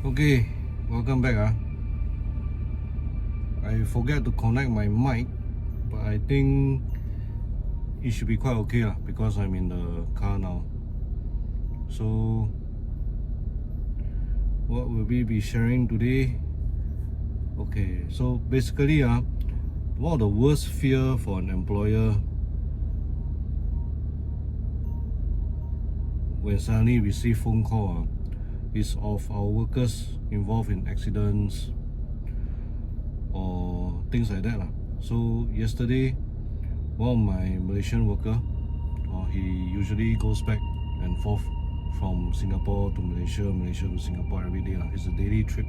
Okay, welcome back. I forget to connect my mic, but I think it should be quite okay because I'm in the car now. So, what will we be sharing today? Okay, so basically, one of the worst fear for an employer when suddenly receive phone call is of our workers involved in accidents or things like that. So yesterday, one of my Malaysian worker, he usually goes back and forth from Singapore to Malaysia, Malaysia to Singapore every day. It's a daily trip.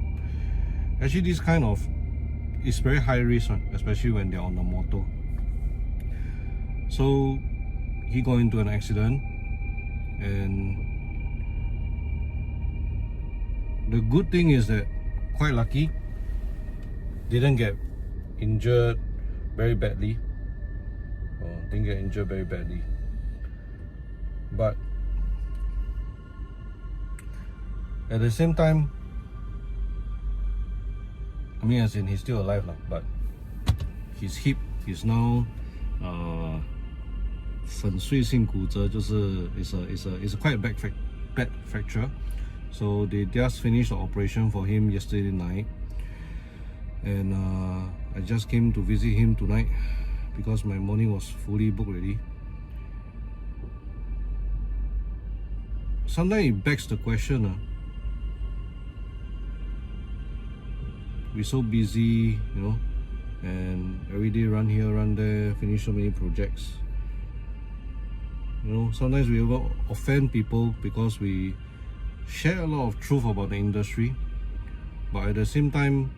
Actually, this kind of is very high risk, especially when they're on the motor. So he got into an accident, and the good thing is that quite lucky, didn't get injured very badly. But at the same time, I mean, as in he's still alive, but his hip is now 粉碎性骨折，就是 it's a quite a bad fracture. So they just finished the operation for him yesterday night, and I just came to visit him tonight because my morning was fully booked already. Sometimes it begs the question, we're so busy, and every day run here, run there, finish so many projects. Sometimes we will offend people because we share a lot of truth about the industry, but at the same time,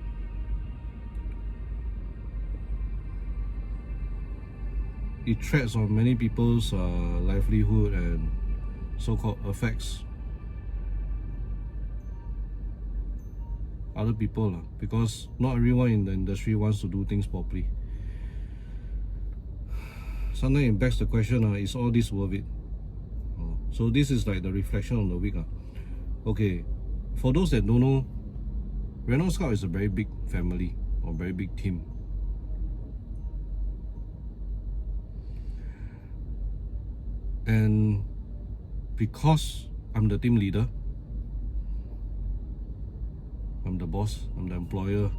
it treads on many people's livelihood and so-called affects other people, because not everyone in the industry wants to do things properly. Sometimes it begs the question, is all this worth it? So this is like the reflection on the week. Okay, for those that don't know, Renault Scout is a very big family or very big team. And because I'm the team leader, I'm the boss, I'm the employer,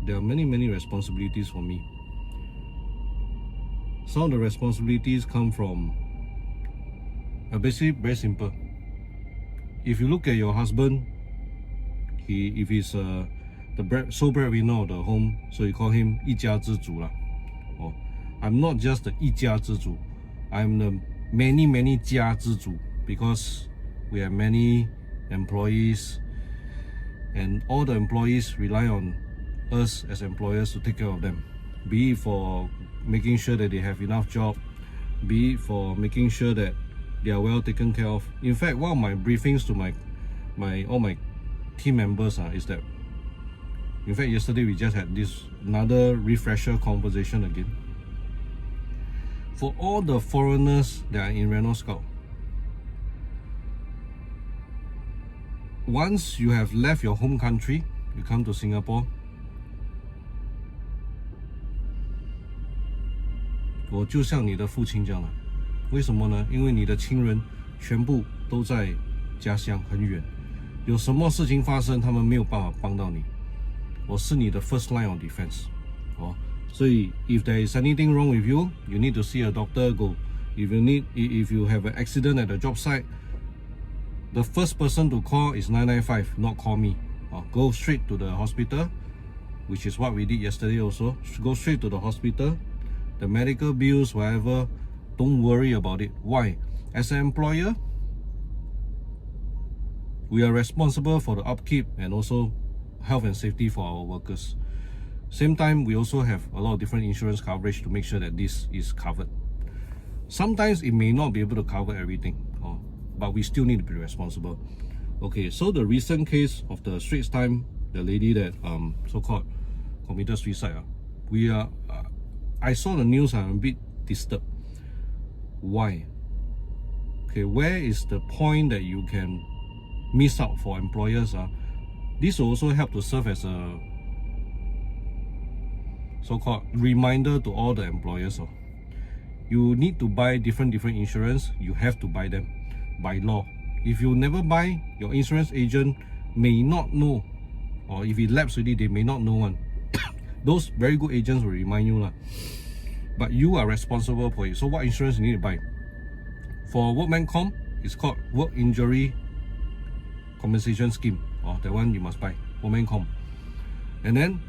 there are many responsibilities for me. Some of the responsibilities come from basically very simple. If you look at your husband, if he's the sole breadwinner of the home, so you call him 一家之主啦. I'm not just the 一家之主, I'm the many 家之主, because we have many employees, and all the employees rely on us as employers to take care of them, be it for making sure that they have enough job, be it for making sure that they are well taken care of. In fact, one of my briefings to all my team members is that, in fact, yesterday we just had another refresher conversation again. For all the foreigners that are in Renault Scout, once you have left your home country, you come to Singapore, 我就像你的父亲这样了。为什么呢？因为你的亲人全部都在家乡很远，有什么事情发生，他们没有办法帮到你。我是你的 first line of defense。所以 if there is anything wrong with you, you need to see a doctor. Go. If you have an accident at the job site, the first person to call is 995, not call me. Go straight to the hospital, which is what we did yesterday also. Go straight to the hospital. The medical bills, whatever, don't worry about it. Why? As an employer, we are responsible for the upkeep and also health and safety for our workers. Same time, we also have a lot of different insurance coverage to make sure that this is covered. Sometimes it may not be able to cover everything, but we still need to be responsible. Okay, so the recent case of the Straits Times, the lady that so-called committed suicide, I saw the news, I'm a bit disturbed. Why? Okay, where is the point that you can miss out for employers This will also help to serve as a so-called reminder to all the employers. You need to buy different insurance. You have to buy them by law. If you never buy, your insurance agent may not know, or if it lapsed already, they may not know one. Those very good agents will remind you lah. But you are responsible for it. So what insurance you need to buy? For workman comp, it's called work injury compensation scheme. That one you must buy, workman comp. And then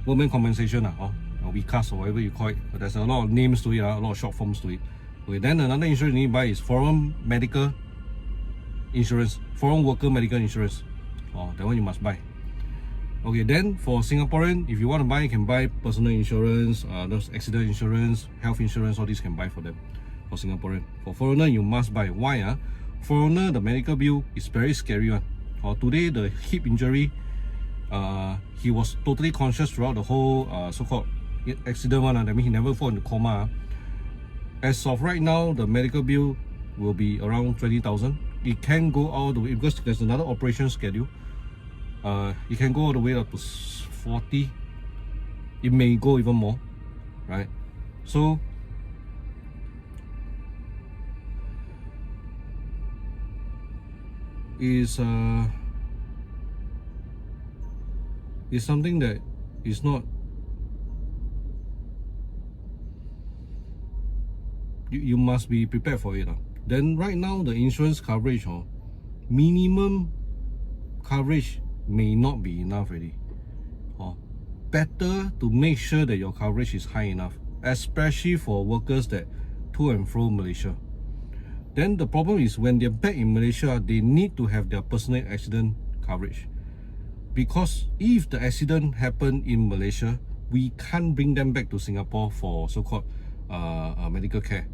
workman compensation, or WCAS or whatever you call it. But there's a lot of names to it, a lot of short forms to it. Okay, then another insurance you need to buy is foreign medical insurance, foreign worker medical insurance. That one you must buy. Okay, then for Singaporean, if you want to buy, you can buy personal insurance, those accident insurance, health insurance, all these can buy for them. For Singaporean, for foreigner, you must buy. Why? Foreigner, the medical bill is very scary one. Today, the hip injury, he was totally conscious throughout the whole so-called accident one. That means he never fall into coma. As of right now, the medical bill will be around 20,000. It can go all the way because there's another operation schedule. It can go all the way up to 40. It may go even more, right? So is something that is not, you must be prepared for it. Then right now the insurance coverage, minimum coverage may not be enough already. Better to make sure that your coverage is high enough, especially for workers that to and fro Malaysia. Then the problem is when they're back in Malaysia, they need to have their personal accident coverage, because if the accident happened in Malaysia, we can't bring them back to Singapore for so-called medical care.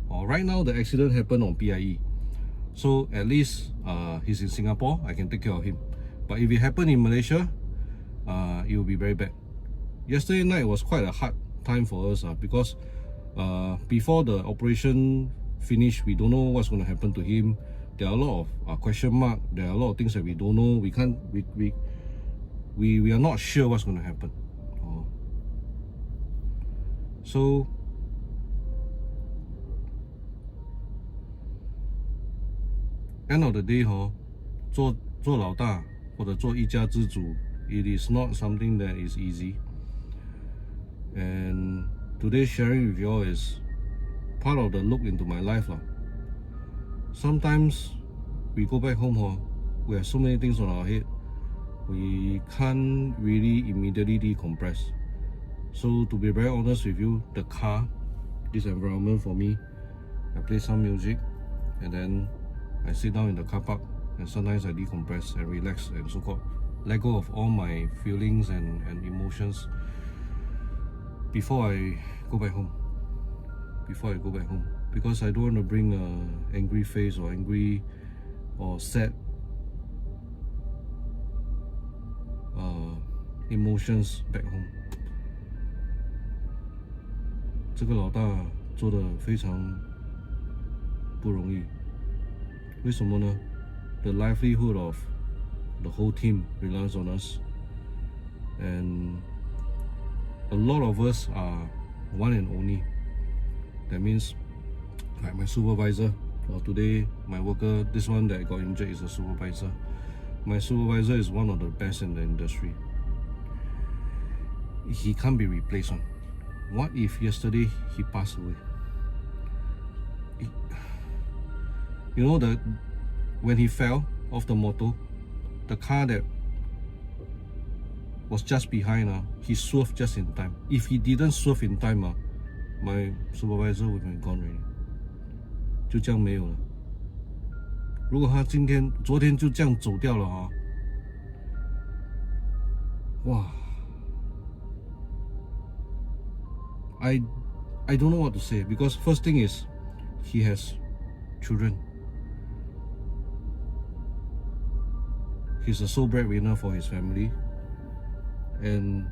Right now the accident happened on PIE, so at least he's in Singapore, I can take care of him. But if it happened in Malaysia, it will be very bad. Yesterday night was quite a hard time for us because before the operation finished, we don't know what's going to happen to him. There are a lot of question mark. There are a lot of things that we don't know. We are not sure what's going to happen. So end of the day, 做老大或者做一家之主, it is not something that is easy. And today sharing with you all is part of the look into my life. Sometimes we go back home, we have so many things on our head, we can't really immediately decompress. So to be very honest with you, the car, this environment for me, I play some music and then I sit down in the car park, and sometimes I decompress and relax and so-called let go of all my feelings and emotions before I go back home. Because I don't want to bring an angry face or angry or sad emotions back home. 这个老大做得非常不容易。为什么呢？ The livelihood of the whole team relies on us, and a lot of us are one and only. That means, like my supervisor, or today my worker, this one that got injured is a supervisor. My supervisor is one of the best in the industry. He can't be replaced. What if yesterday he passed away? You know that when he fell off the motor, the car that was just behind, he swerved just in time. If he didn't swerve in time, my supervisor would have gone already. 就这样没有了。如果他昨天就这样走掉了，哇！ I don't know what to say, because first thing is he has children. He's a sole breadwinner for his family, and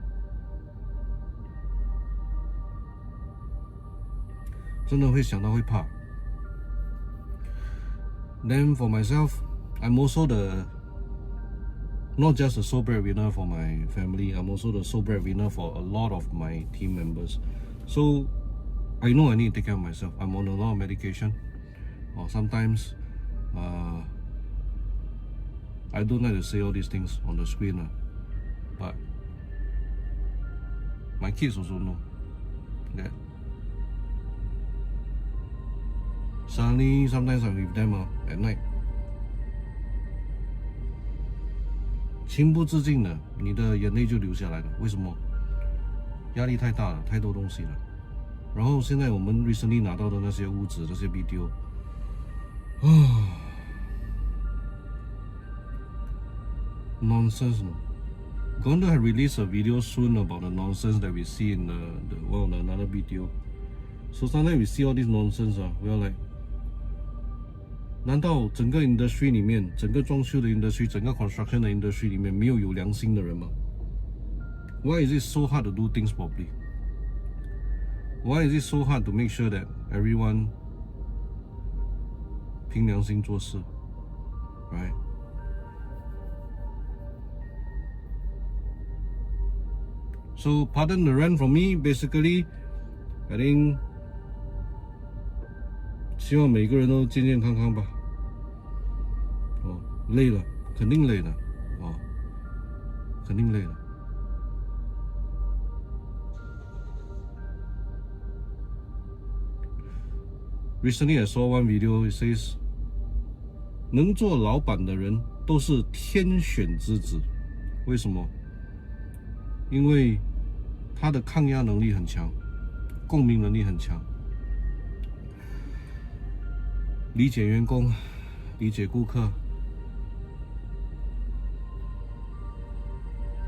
真的会想到会怕。Then for myself, I'm also the not just a sole breadwinner for my family, I'm also the sole breadwinner for a lot of my team members. So I know I need to take care of myself. I'm on a lot of medication, or sometimes I don't like to say all these things on the screen, but my kids also know that suddenly sometimes I'm with them at night， 情不自禁的，你的眼泪就流下来了。为什么？压力太大了，太多东西了。然后现在我们 recently 拿到的那些物质，这些 video， nonsense. Going to release a video soon about the nonsense that we see in another video. So sometimes we see all this nonsense, we are like, 难道整个 industry 里面，整个装修的 industry， 整个 construction 的 industry 里面没有良心的人吗？ Why is it so hard to do things properly? Why is it so hard to make sure that everyone 凭良心做事 right? So pardon the rant from me. Basically, I think 希望每个人都健健康康吧。累了，肯定累了，肯定累了。Recently, I saw one video. It says, 能做老板的人都是天选之子。为什么？因为他的抗压能力很强，共鸣能力很强，理解员工，理解顾客。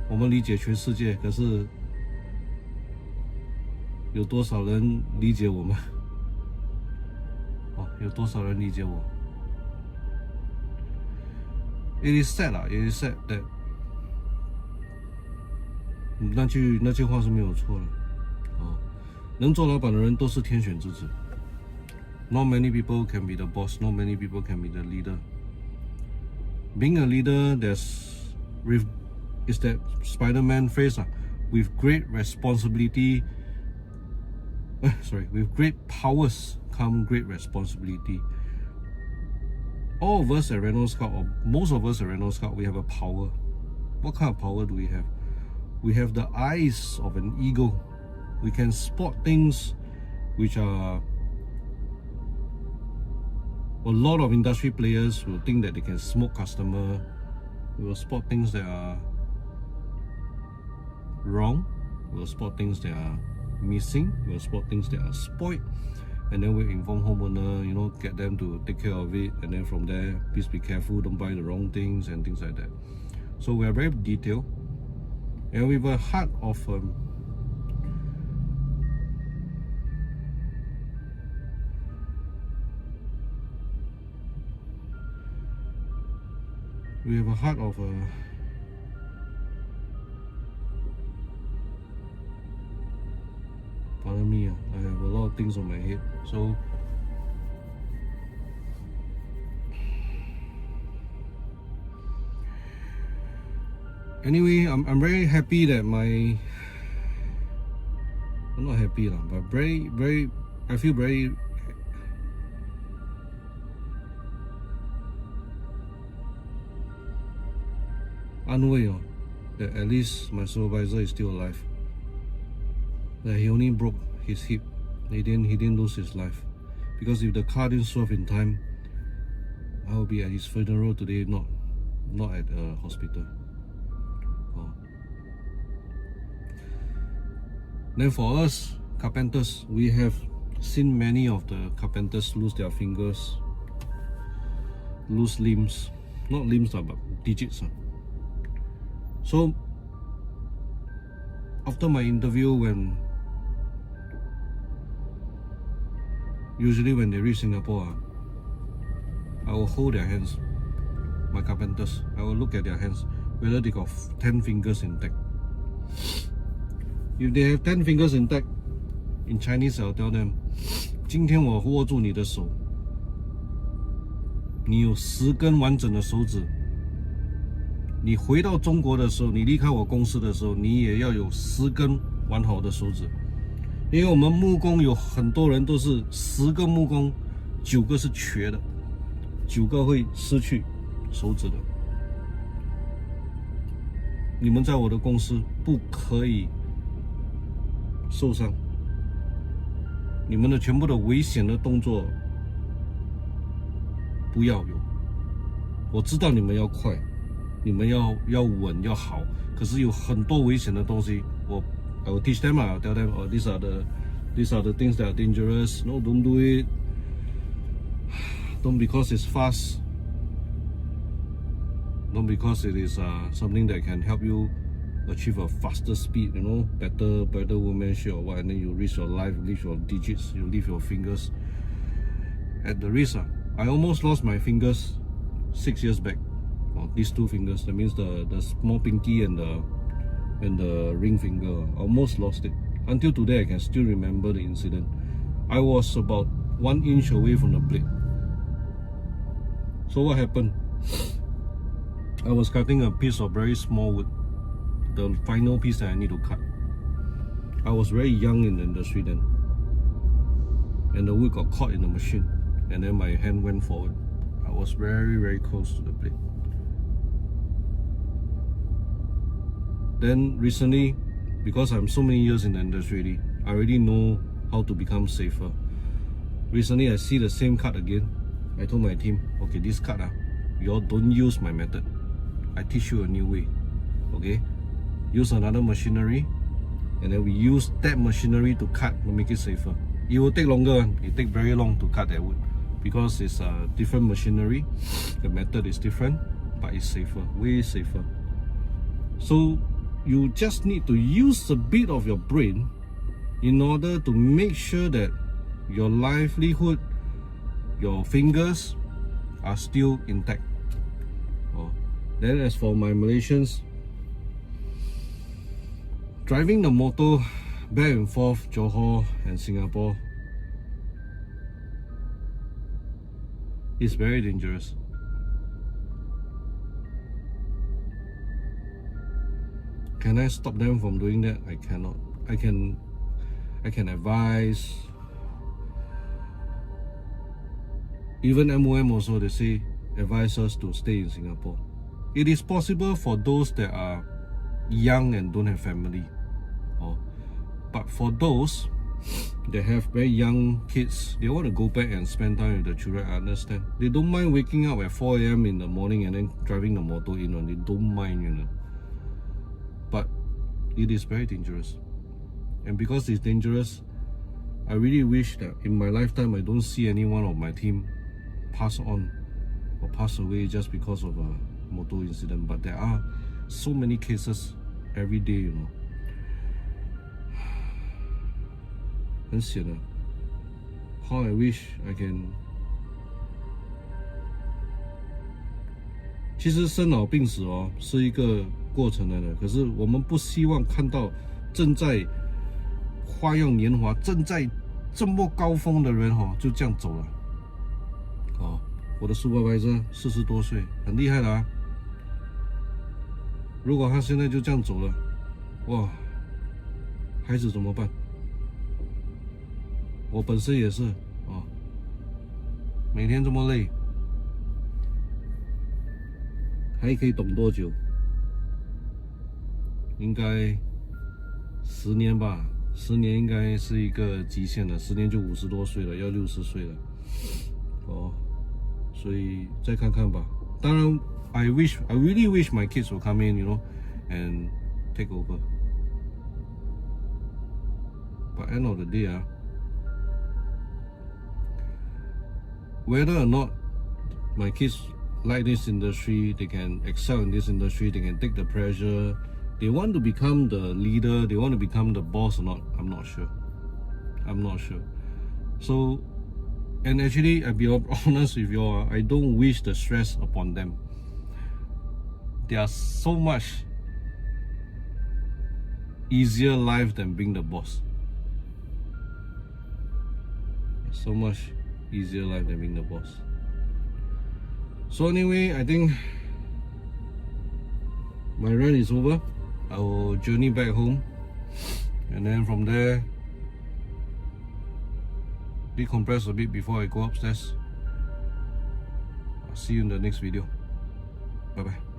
我们理解全世界，可是有多少人理解我们？有多少人理解我 ？It is sad 啦 ，It is sad that 那句话是没有错的。能做老板的人都是天选之子。Not many people can be the boss. Not many people can be the leader. Being a leader, is that Spider-Man phrase, with great responsibility. With great powers come great responsibility. All of us at Renault Scout, or most of us at Renault Scout, we have a power. What kind of power do we have? We have the eyes of an eagle. We can spot things which are, a lot of industry players will think that they can smoke customer. We will spot things that are wrong. We will spot things that are missing. We will spot things that are spoiled. And then we inform homeowner, get them to take care of it. And then from there, please be careful, don't buy the wrong things and things like that. So we are very detailed. And with a heart of pardon me, I have a lot of things on my head. So anyway, I'm very happy that I'm not happy but I feel very unaware that at least my supervisor is still alive. That he only broke his hip. He didn't lose his life. Because if the car didn't swerve in time, I will be at his funeral today, not at a hospital. Then for us carpenters, we have seen many of the carpenters lose their fingers, lose limbs, not limbs but digits. So after my interview, usually when they reach Singapore, I will hold their hands, my carpenters. I will look at their hands, whether they got 10 fingers intact. If they have 10 fingers intact, in Chinese I'll tell them, 今天我握住你的手，你有10根完整的手指，你回到中国的时候，你离开我公司的时候，你也要有10根完好的手指，因为我们木工有很多人都是10个木工9个是缺的，9个会失去手指的。你们在我的公司不可以受伤，你们的全部的危险的动作不要有。我知道你们要快，你们要稳要好，可是有很多危险的东西，I will teach them, I'll tell them, oh, these are the things that are dangerous. No, don't do it. Don't because it's fast. Don't because it is something that can help you achieve a faster speed, you know, better workmanship or what, and then you risk your life, leave your digits, you leave your fingers at the risk. I almost lost my fingers 6 years back. Oh, these 2 fingers, that means the small pinky and the ring finger. I almost lost it. Until today, I can still remember the incident. I was about 1 inch away from the blade. So what happened? I was cutting a piece of very small wood, the final piece that I need to cut. I was very young in the industry then, and the wood got caught in the machine, and then my hand went forward. I was very close to the blade. Then recently, because I'm so many years in the industry, I already know how to become safer. Recently, I see the same cut again. I told my team, okay, this cut, you all don't use my method. I teach you a new way. Okay? Use another machinery, and then we use that machinery to cut to make it safer. It will take longer. It take very long to cut that wood because it's a different machinery. The method is different, but it's safer, way safer. So you just need to use a bit of your brain in order to make sure that your livelihood, your fingers are still intact. Then as for my Malaysians, driving the motor back and forth Johor and Singapore is very dangerous. Can I stop them from doing that? I cannot. I can advise. Even MOM also, they say advise us to stay in Singapore. It is possible for those that are young and don't have family. But for those that have very young kids, they want to go back and spend time with the children, I understand. They don't mind waking up at 4 a.m. in the morning and then driving the motor in. They don't mind, you know. But it is very dangerous. And because it's dangerous, I really wish that in my lifetime I don't see anyone of my team pass on or pass away just because of a motor incident. But there are so many cases every day, you know. 很险啊 How I wish I can. 其实生老病死是一个过程来的，可是我们不希望看到正在花样年华、正在这么高峰的人就这样走了。我的 supervisor 40多岁，很厉害的啊。如果他现在就这样走了，哇，孩子怎么办？我本身也是每天这么累，还可以等多久？应该10年吧，10年应该是一个极限了，10年就50多岁了，要60岁了，所以再看看吧。当然 I really wish my kids will come in, you know, and take over. But end of the day, whether or not my kids like this industry, they can excel in this industry, they can take the pressure, they want to become the leader, they want to become the boss or not, I'm not sure. So, and actually, I'll be honest with you all, I don't wish the stress upon them. They are so much easier life than being the boss. So much easier life than being the boss. So anyway, I think my rant is over. I will journey back home, and then from there decompress a bit before I go upstairs. I'll see you in the next video. Bye bye.